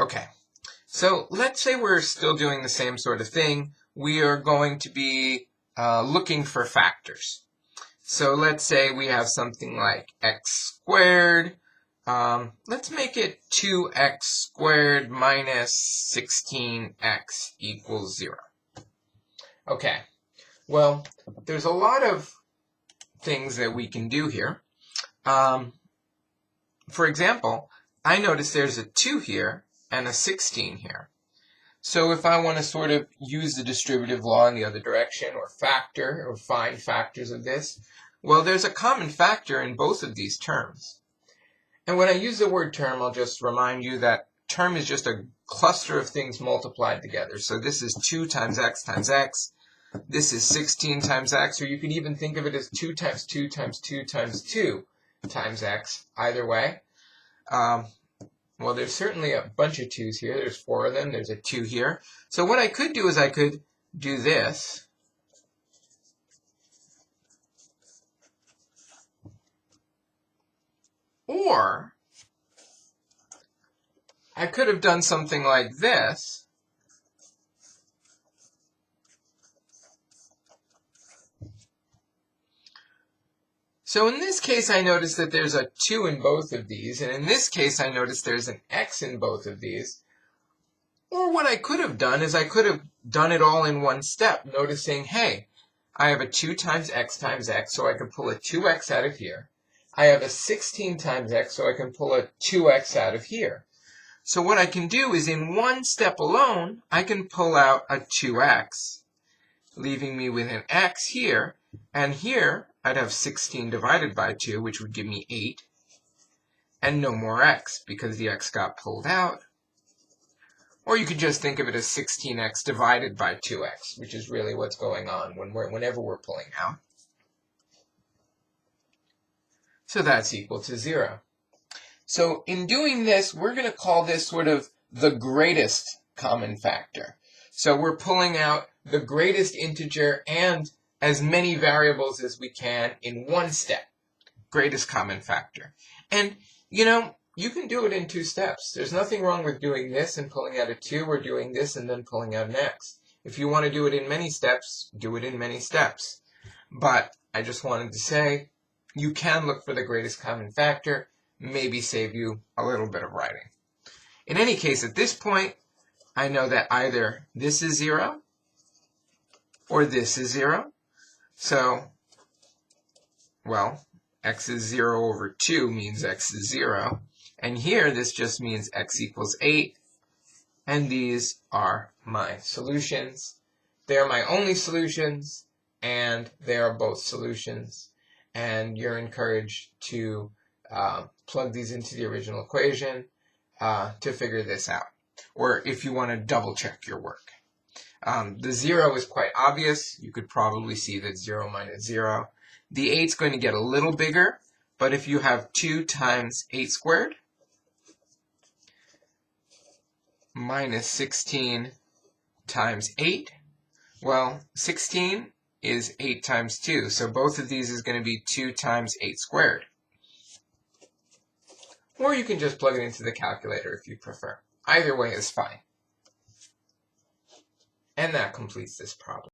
Okay, so let's say we're still doing the same sort of thing. We are going to be looking for factors. So let's say we have something like x squared. Let's make it 2x squared minus 16x equals 0. Okay, well, there's a lot of things that we can do here. For example, I notice there's a 2 here and a 16 here. So if I want to sort of use the distributive law in the other direction, or factor, or find factors of this, well, there's a common factor in both of these terms. And when I use the word term, I'll just remind you that term is just a cluster of things multiplied together. So this is 2 times x times x. This is 16 times x, or you can even think of it as 2 times 2 times 2 times 2 times x, either way. Well, there's certainly a bunch of 2's here. There's 4 of them. There's a 2 here. So what I could do is I could do this. Or I could have done something like this. So in this case, I notice that there's a 2 in both of these. And in this case, I notice there's an x in both of these. Or what I could have done is I could have done it all in one step, noticing, hey, I have a 2 times x, so I can pull a 2x out of here. I have a 16 times x, so I can pull a 2x out of here. So what I can do is in one step alone, I can pull out a 2x, leaving me with an x here. And here, I'd have 16 divided by 2, which would give me 8. And no more x, because the x got pulled out. Or you could just think of it as 16x divided by 2x, which is really what's going on whenever we're pulling out. So that's equal to 0. So in doing this, we're going to call this sort of the greatest common factor. So we're pulling out the greatest integer and as many variables as we can in one step. Greatest common factor. And, you know, you can do it in 2 steps. There's nothing wrong with doing this and pulling out a 2, or doing this and then pulling out an x. If you want to do it in many steps, do it in many steps. But I just wanted to say, you can look for the greatest common factor, maybe save you a little bit of writing. In any case, at this point, I know that either this is 0 or this is 0. So, well, x is 0 over 2 means x is 0. And here, this just means x equals 8. And these are my solutions. They are my only solutions, and they are both solutions. And you're encouraged to plug these into the original equation to figure this out. Or if you want to double check your work. The 0 is quite obvious. You could probably see that 0 minus 0. The 8 is going to get a little bigger, but if you have 2 times 8 squared minus 16 times 8, well, 16 is 8 times 2, so both of these is going to be 2 times 8 squared. Or you can just plug it into the calculator if you prefer. Either way is fine. And that completes this problem.